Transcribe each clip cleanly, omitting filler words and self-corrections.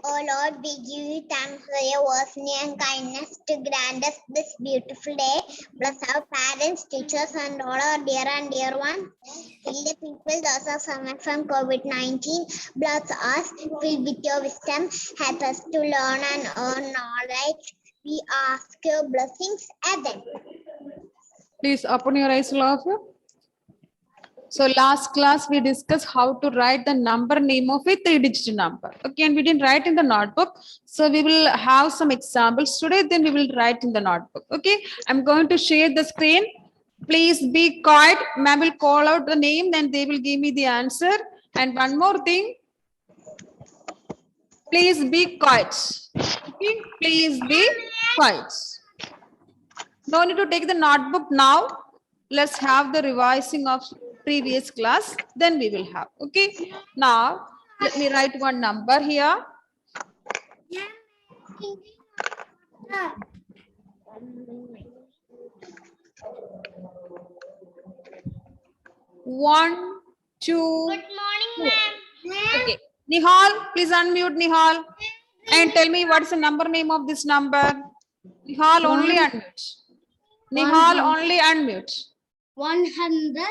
Oh Lord, we give you thanks for your mercy and kindness to grant us this beautiful day. Bless our parents, teachers, and all our dear and dear ones. Heal the people, those are suffering from COVID-19. Bless us, fill with your wisdom. Help us to learn and earn knowledge. We ask your blessings. Amen. Please open your eyes, all of you. So last class we discussed how to write the number name of a 3-digit number. Okay, and we didn't write in the notebook. So we will have some examples today, then we will write in the notebook. Okay, I'm going to share the screen. Please be quiet. Ma'am will call out the name, then they will give me the answer. And one more thing, please be quiet. Okay, please be quiet. No need to take the notebook now. Let's have the revising of previous class, then we will have. Okay, now let me write one number here. One, two. Good morning, ma'am. Okay, Nihal, please unmute Nihal and tell me what's the number name of this number. Nihal, only unmute. Nihal, only unmute. 100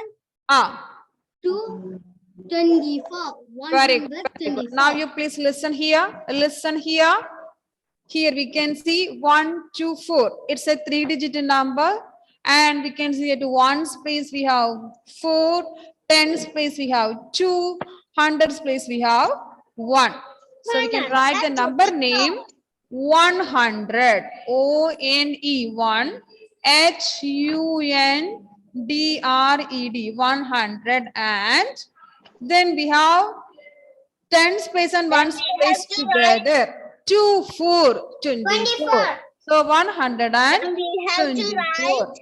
Ah, to 24. very good. Very good. Now you please listen here. Listen here. Here we can see 1, 2, 4. It's a 3-digit number. And we can see at 1 space we have 4, 10 space we have 2, 100 space we have 1. So we can write the number name 100. O-N-E 1 H-U-N-D-R-E-D 100. And then we have 10 space and 1 space together. 2, 4, 24. So 124.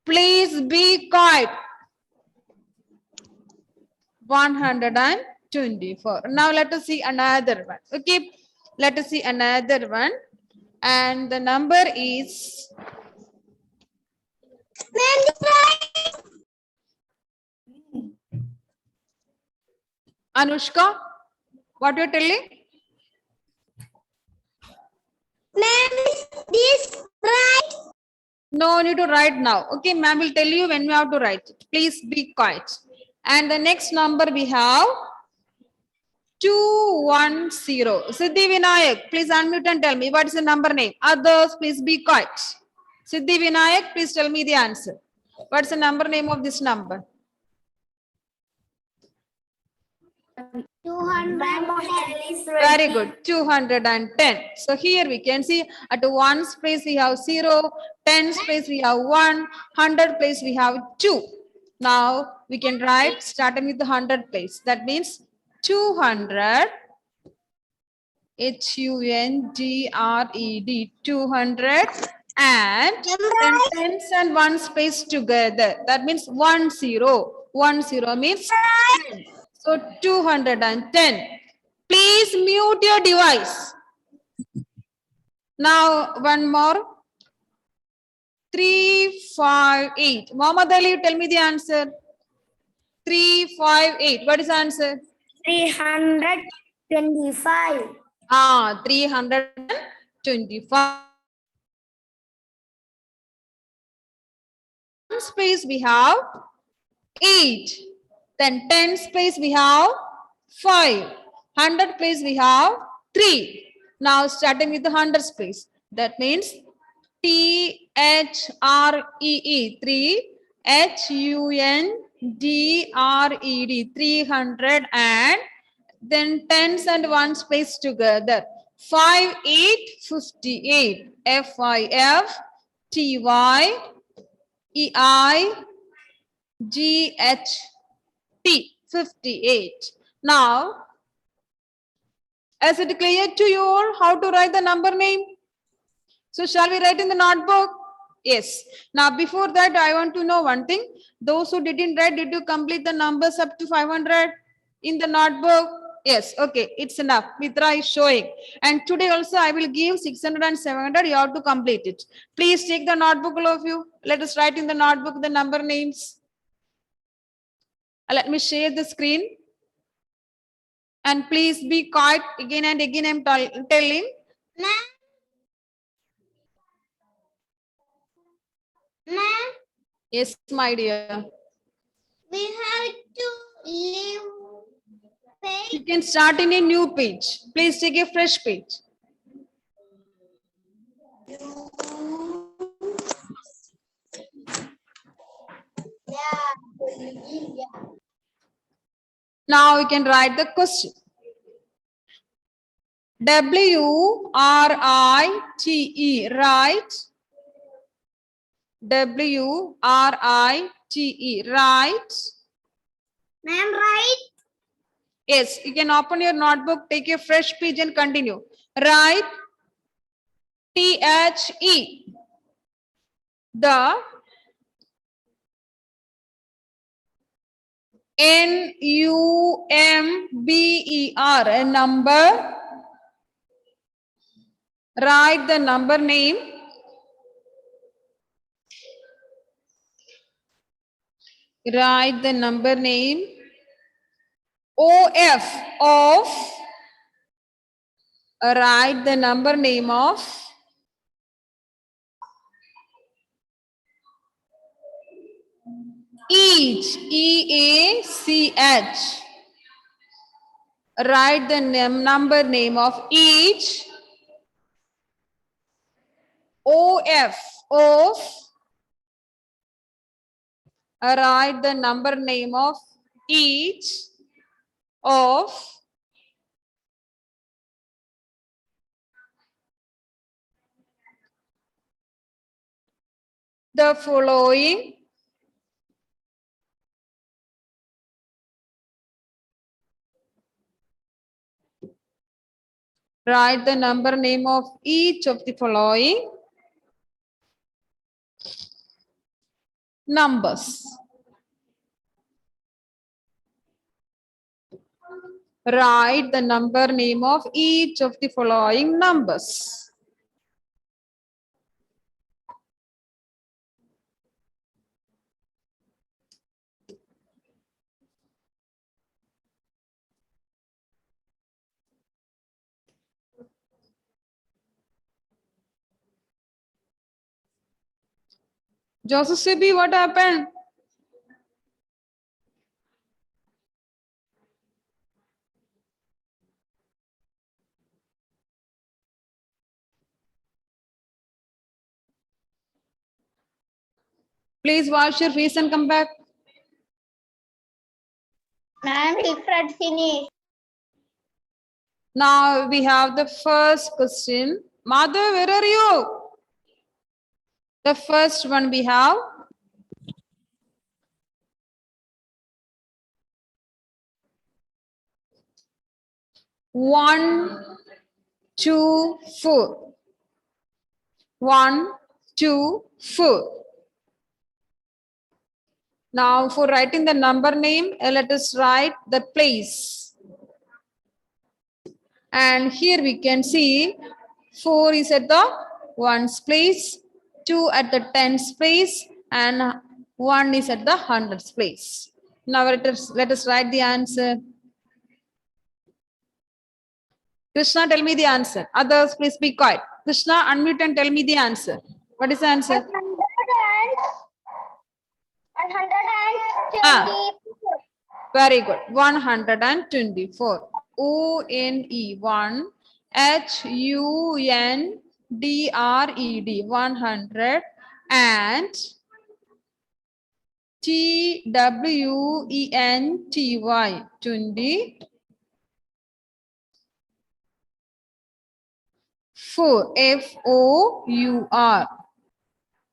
Please be quiet. 124. Now let us see another one. Okay. Let us see another one. And the number is Anushka. What you're telling? Ma'am, is this right? No need to write now. Okay, ma'am will tell you when we have to write it. Please be quiet. And the next number we have 210. Siddhi Vinayak, please unmute and tell me what is the number name. Others, please be quiet. Siddhi Vinayak, please tell me the answer. What's the number name of this number? 200. Very good. 210. So here we can see at 1 space we have 0, 10 space we have 1, 100 place we have 2. Now we can write starting with the 100 place. That means 200. H-U-N-D-R-E-D 200 and then tens and 1 space together. That means 10. 10 means 10. So 210. Please mute your device. Now one more. 358. Mohammad Ali, tell me the answer. 358. What is the answer? 325. 325. Space we have 8. Then 10 space we have 5. 100 place we have 3. Now starting with the 100 space. That means T-H-R-E-E 3 H-U-N-D-R-E-D 300 and then tens and 1 space together. 5, 8, 58. F-I-F-T-Y-E-I-G-H-T 58. Now, is it clear to you all how to write the number name? So shall we write in the notebook? Yes. Now before that, I want to know one thing. Those who didn't write, did you complete the numbers up to 500 in the notebook? Yes. Okay. It's enough. Mitra is showing. And today also I will give 600 and 700. You have to complete it. Please take the notebook, all of you. Let us write in the notebook the number names. Let me share the screen. And please be quiet. Again and again I'm telling. Ma'am. Ma'am, Yes, my dear. we have to leave You page. can start in a new page. Please take a fresh page. Yeah. Now you can write the question. WRITE, right? WRITE, right? Ma'am, right? Yes, you can open your notebook, take a fresh page and continue. Write THE. The NUMBER, a number. Write the number name. Write the number name. OF, of. Write the number name of. Each, EACH. Write the number name of each. OF, of. Write the number name of each of the following. Write the number name of each of the following numbers. Write the number name of each of the following numbers. Joseph Sibi, what happened? Please wash your face and come back. Ma'am, different finish. Now we have the first question. Mother, where are you? The first one we have. One, two, four. 1, 2, 4. Now for writing the number name, let us write the place. And here we can see 4 is at the ones place, 2 at the tens place, and 1 is at the hundreds place. Now let us write the answer. Krishna, tell me the answer. Others, please be quiet. Krishna, unmute and tell me the answer. What is the answer? 124. Very good. 124. ONE 1 HUNDRED 100 and TWENTY 20 4 FOUR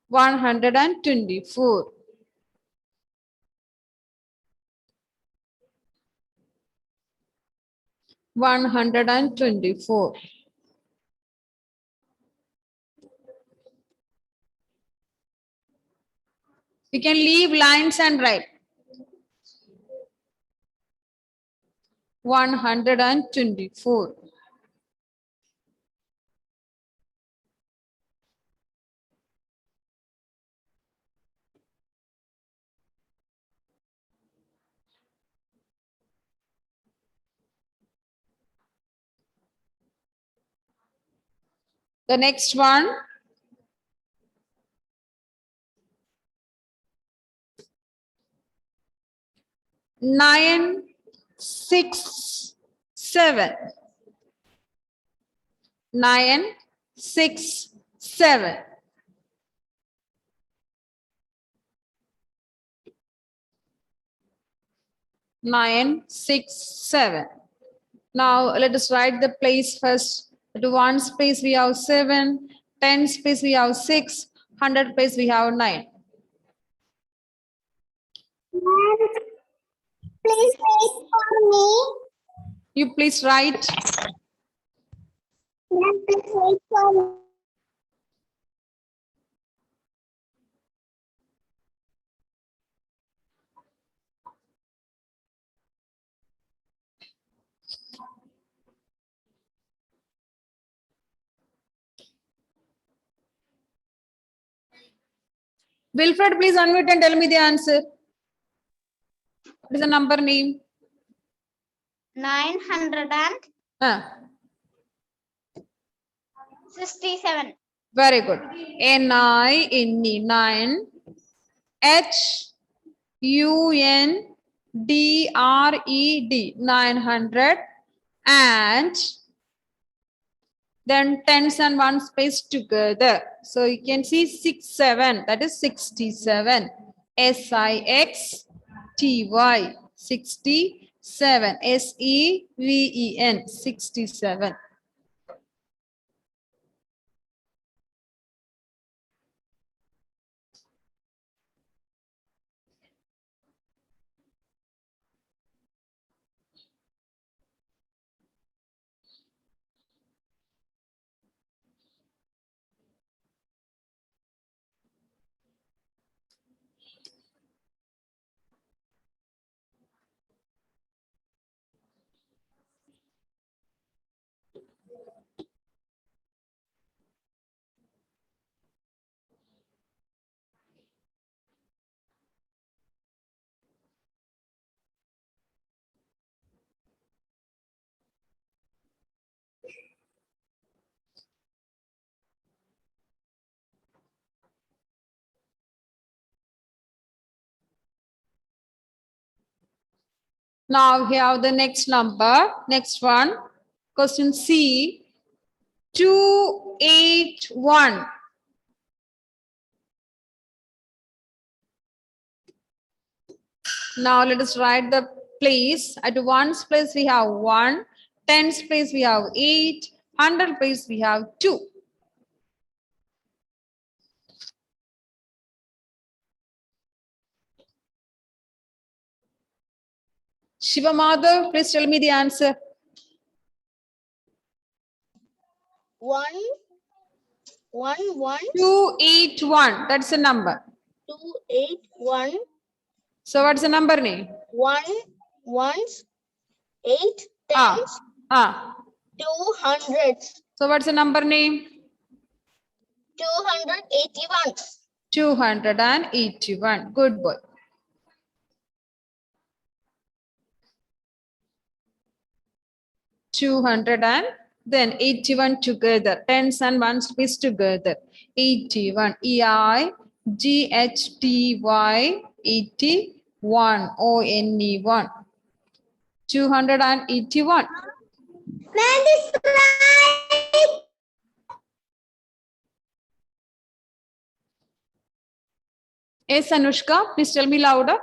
124. One hundred and 24. You can leave lines and write. 124. The next one. Nine, 6, 7. 9, 6, 7. Nine, 6, 7. Now let us write the place first. At one space we have 7, 10 space we have 6, 100 place we have 9. Please wait for me. You please write. Please wait for me. Wilfred, please unmute and tell me the answer. What is the number name? 967. Very good. N-I-N-E, 9. H-U-N-D-R-E-D, 900. And then tens and one space together. So you can see 6, 7, that is 67. S-I-X-T-Y, 67. S-E-V-E-N, 67. Now we have the next number. Next one. Question C. 281. Now let us write the place. At ones place we have 1. Tens place we have 8. 100 place we have 2. Shiva Madhav, please tell me the answer. 1, 1, 1, 281. That's the number. 2, 8, 1, So what's the number name? 1, 1, 8, 10, Ah. 200, So what's the number name? 281. 281. Good boy. 200 and then 81 together. Tens and ones piece together. 81. E-I-G-H-T-Y 81. O-N-E-1. 281. Man is right. Yes, Anushka, please tell me louder.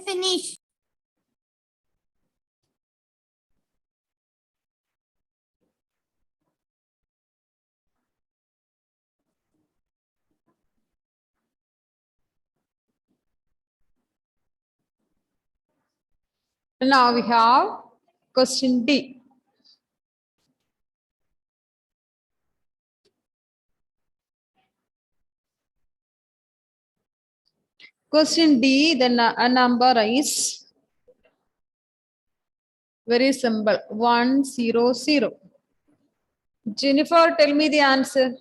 Finish. Now we have question D. Question D, the number is very simple, 100. Jennifer, tell me the answer.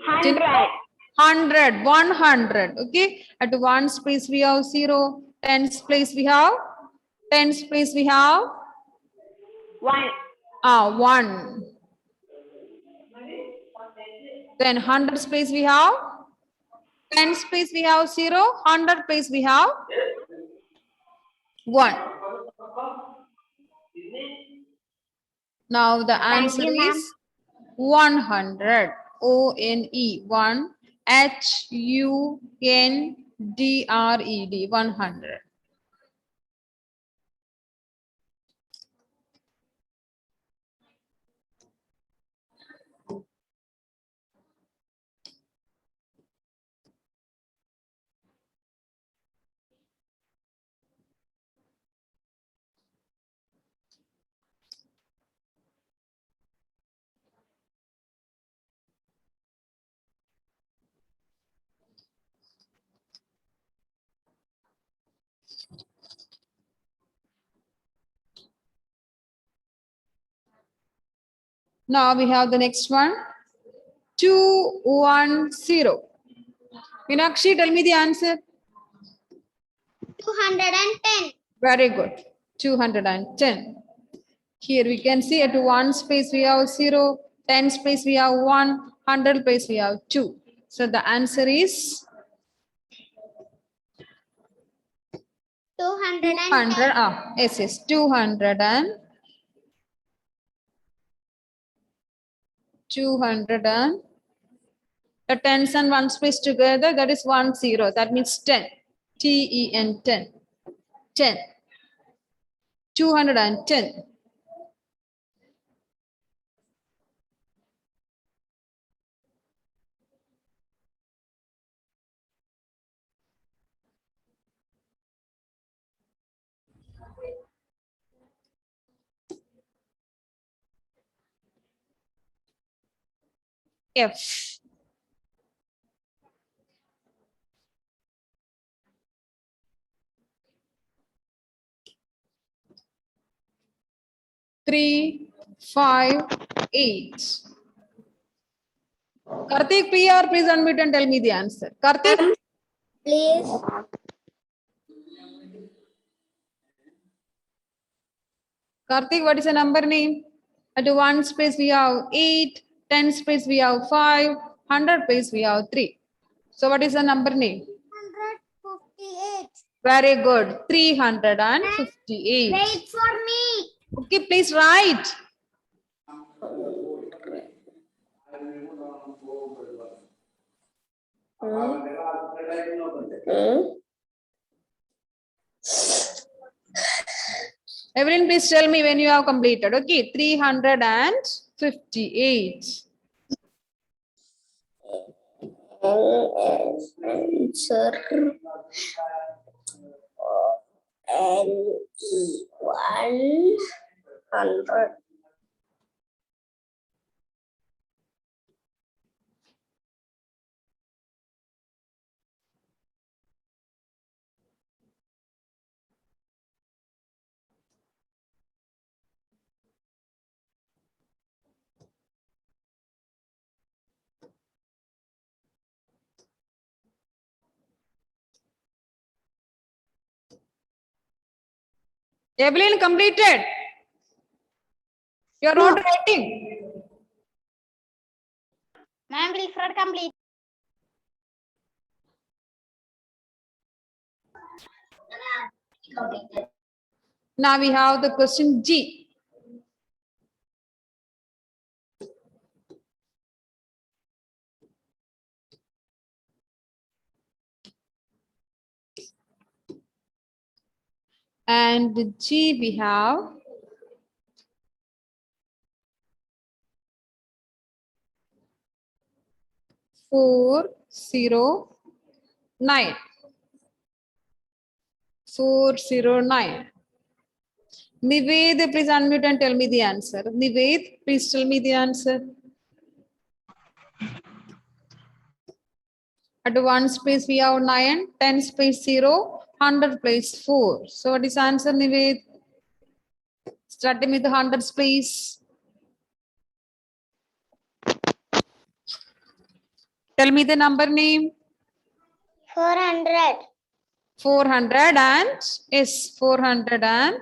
100. 100, 100. Okay. At ones place we have 0. Tens place we have. Tens place we have 1. 1. Then hundreds place we have. Tens place we have 0. 100 place we have 1. Now the answer you, ma'am. is 100. O-N-E 1 H-U-N-D-R-E-D 100. Now we have the next one. 210. Meenakshi, tell me the answer. 210. Very good. 210. Here we can see at one space we have 0, 10 space we have 1, 100 space we have 2. So the answer is 210. 100. Yes, 200 and 200 and the tens and one space together, that is 10. That means 10. T-E-N 10. 10. 210. F. Three, 5, 8. Karthik, PR, please unmute and tell me the answer. Karthik? Please. Karthik, what is the number name? At one space we have 8, 10 space we have 5, 100 space we have 3. So what is the number name? 158. Very good. 358. Wait for me. Okay, please write. Evelyn, please tell me when you have completed. Okay, 358. Answer N100. Evelyn completed. You are not writing. Ma'am, please for complete. Now we have the question G. And G we have 409. 409. Nived, please unmute and tell me the answer. Nived, please tell me the answer. At 1's place we have 9, 10's place 0, 100 place 4. So what is answer, Nived? Starting with the 100's place. Tell me the number name. 400. 400 and yes, 400 and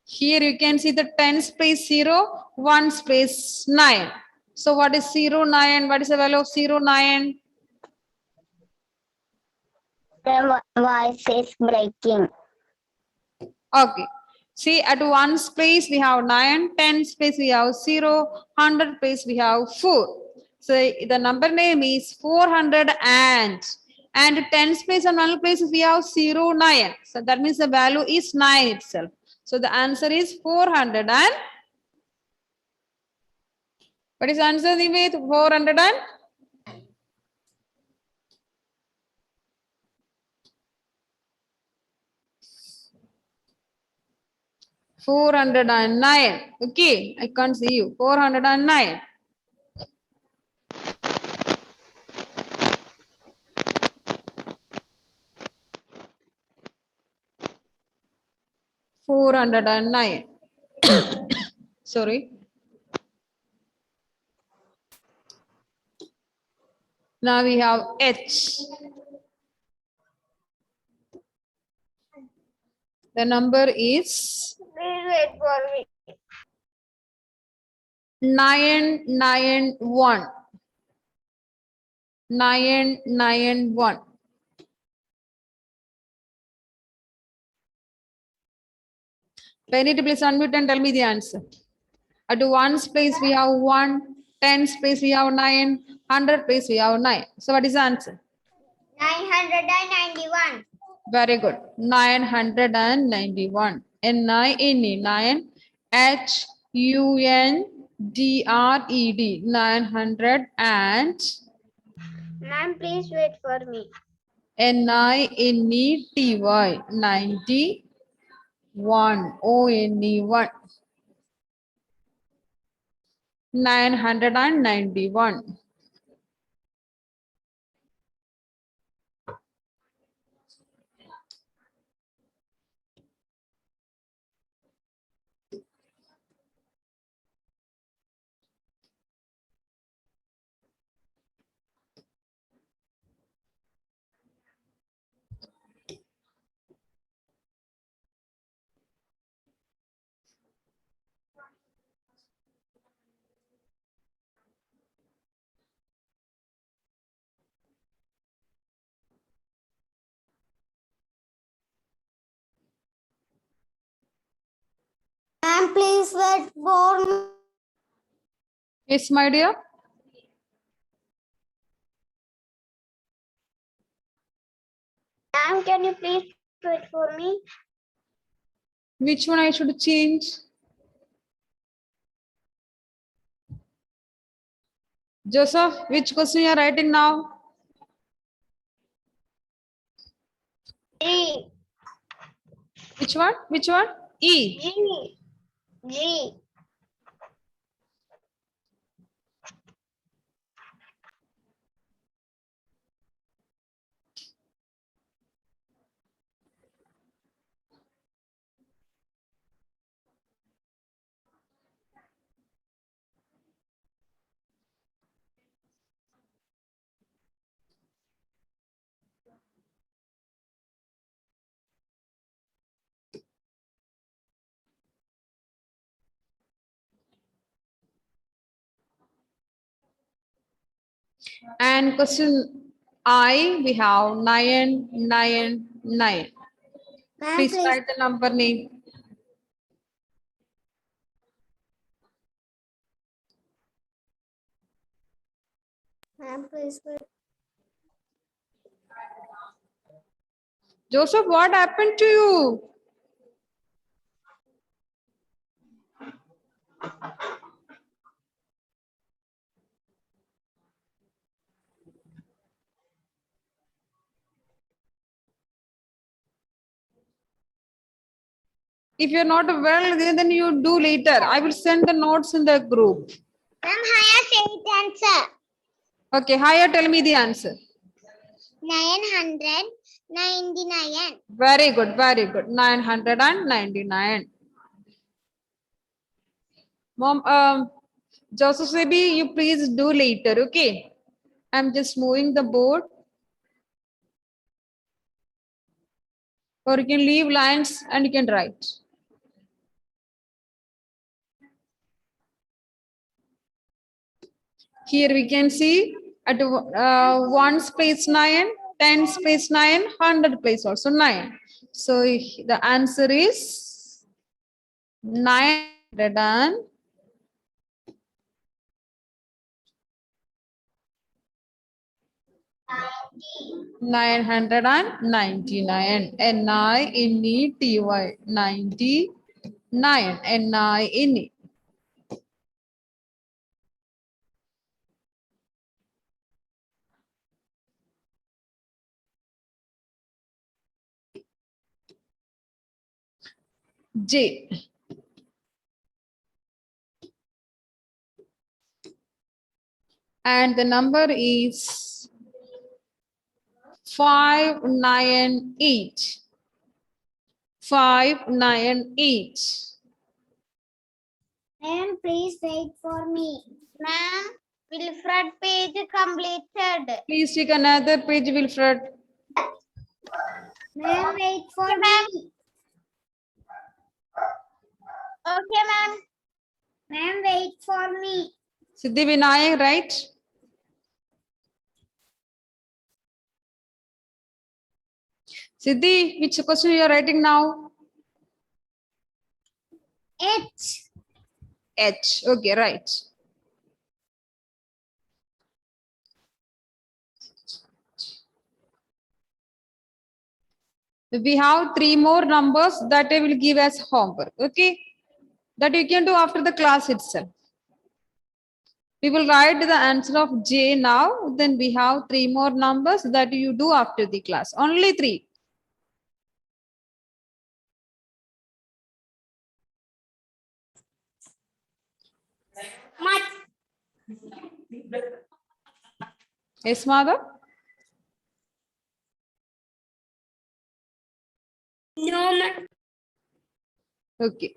here you can see the 10's place 0, 1's place 9. So what is 0, 9? What is the value of 0, 9? The voice is breaking. Okay. See, at 1's place we have 9, 10's place we have 0, 100 place we have 4. So the number name is 400 and 10's place and 1 places we have 0, 9. So that means the value is 9 itself. So the answer is 400 and what is answer, Nived? 400 and 409. Okay, I can't see you. 409. Four hundred and nine. Sorry. Now we have H. The number is Please wait for me. 991. 991. Penny, please unmute and tell me the answer. At 1's place we have 1, 10's place we have 9, 100 place we have 9. So what is the answer? 991. Very good. 991. N-I-N-E. 9 H-U-N-D-R-E-D. 900 and Ma'am, please wait for me. N-I-N-E-T-Y. 91. O-N-E-1. 991. Ma'am, please wait for me. Yes, my dear. Ma'am, can you please wait for me? Which one I should change? Joseph, which question you are writing now? G. Which one? Which one? E. G. G. And question I, we have 999. Ma'am, Please please. write the number name. Ma'am, please wait. Joseph, what happened to you? If you're not well, then you do later. I will send the notes in the group. Ma'am, higher eight answer. Okay, higher, tell me the answer. 999. Very good, very good. 999. Mom, Joseph Sebi, you please do later, okay? I'm just moving the board. Or you can leave lines and you can write. Here we can see at 1's place 9, 10's place 9, 100 place also 9. So the answer is 900 999. N-I-N-E-T-Y. 99. N-I-N-E. J. And the number is 598. 598. Ma'am, please wait for me. Ma'am, Wilfred page completed. Please take another page, Wilfred. Ma'am, wait for me. Okay, ma'am. Ma'am, wait for me. Siddhi Vinayak, right? Siddhi, which question you are writing now? H. H. Okay, right. We have 3 more numbers that I will give as homework. Okay, that you can do after the class itself. We will write the answer of J now. Then we have 3 more numbers that you do after the class. Only 3. Yes, mother? No, ma'am. Okay.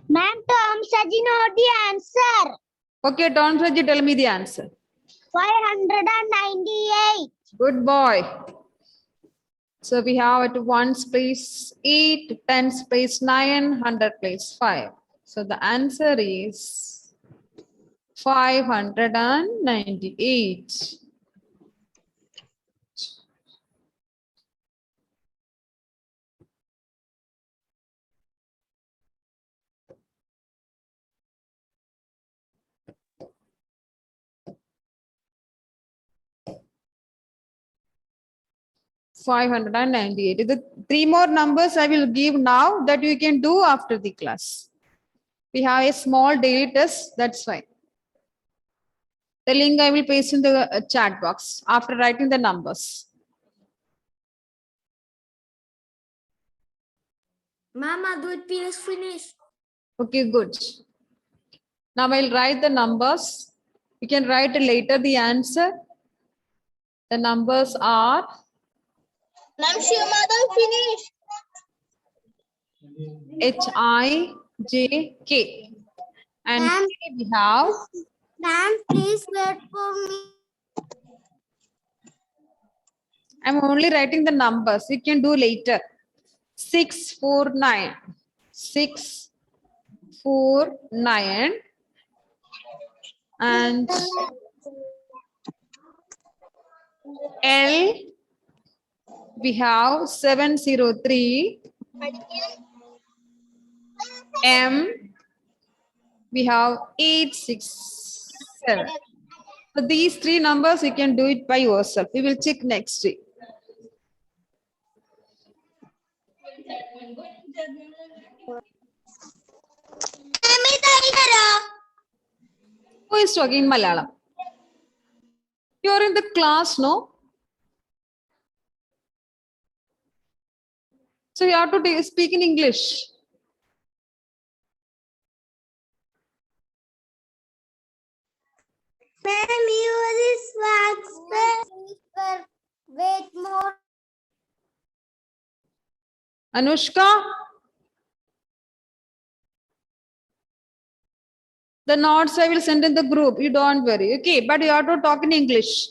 Ma'am, Tom said you know the answer. Okay, Don Saji, tell me the answer. 598. Good boy. So we have at 1's place 8, 10's place 9, 100 place 5. So the answer is 598. $598. The 3 more numbers I will give now that you can do after the class. We have a small daily test, that's fine. The link I will paste in the chat box after writing the numbers. Mama, do it please finish. Okay, good. Now I'll write the numbers. You can write later the answer. The numbers are Ma'am, your mother finish. HIJK. And Ma'am. we have Ma'am, please wait for me. I'm only writing the numbers. You can do later. 649. 649. And L, we have 703. M, we have 867. So these 3 numbers, you can do it by yourself. We will check next week. Who is talking Malayalam? You are in the class, no? So you have to speak in English. Ma'am, use this wax. Wait more. Anushka? The notes I will send in the group. You don't worry. Okay, but you have to talk in English.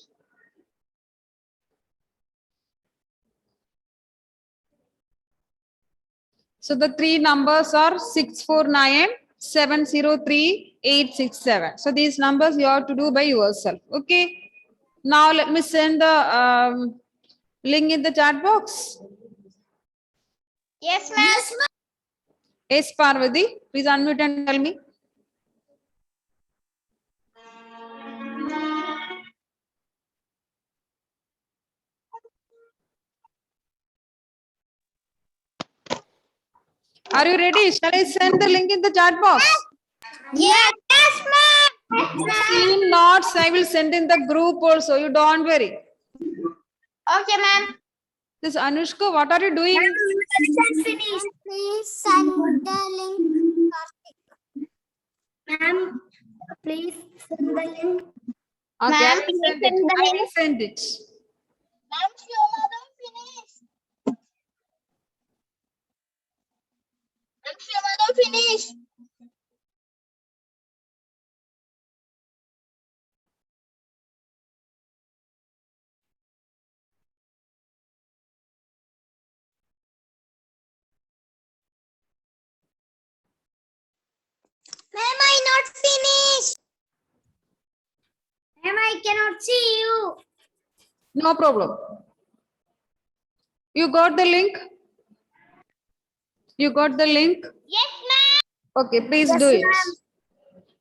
So the three numbers are 649, 703, 867. So these numbers you have to do by yourself. Okay. Now let me send the link in the chat box. Yes, ma'am. Yes, Parvati, please unmute and tell me. Are you ready? Shall I send the link in the chat box? Yes, ma'am. Same notes I will send in the group also. You don't worry. Okay, ma'am. This Anushka, what are you doing? Finish. Please send the link. Ma'am, please send the link. Okay, I Ma'am, will please send it. send the I link. will send it. Ma'am, Shoma, don't finish. Ma'am, Shoma, don't finish. Ma'am, I not finished. Ma'am, I cannot see you. No problem. You got the link? You got the link? Yes, ma'am. Okay, please Yes, do it. ma'am.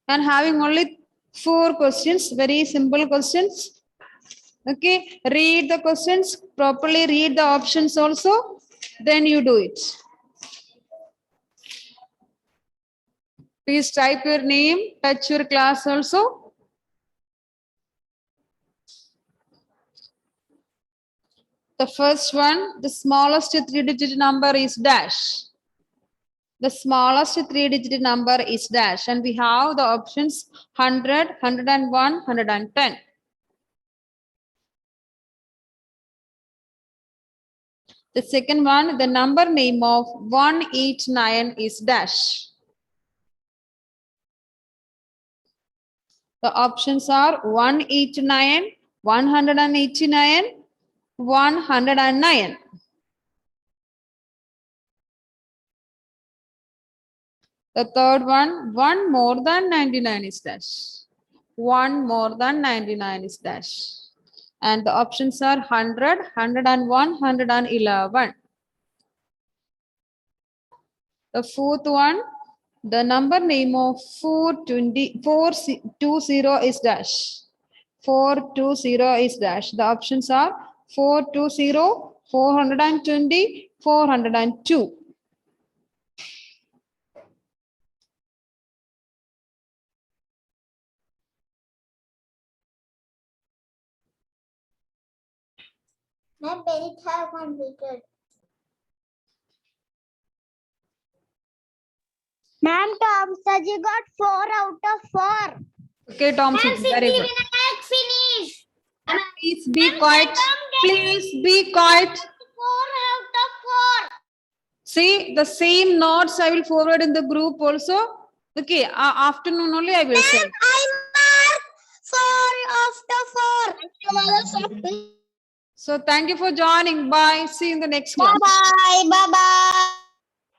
And having only 4 questions, very simple questions. Okay, read the questions, properly read the options also, then you do it. Please type your name, touch your class also. The first one, the smallest 3-digit number is dash. The smallest 3-digit number is dash, and we have the options 100, 101, 110. The second one, the number name of 189 is dash. The options are 189, 189, 109. The third one more than 99 is dash. 1 more than 99 is dash. And the options are 100, 101, 111. The fourth one, the number name of 420 is dash. 420 is dash. The options are 420, 420, 402. Ma'am, Benit have completed. Ma'am, Tom Saji got 4 out of 4. Okay, Tom, very good. Finish. Please be quiet. Please be quiet. 4 out of 4. See, the same notes I will forward in the group also. Okay, afternoon only I will send. I mark 4 after 4. So thank you for joining. Bye. See you in the next class. Bye bye. Bye bye.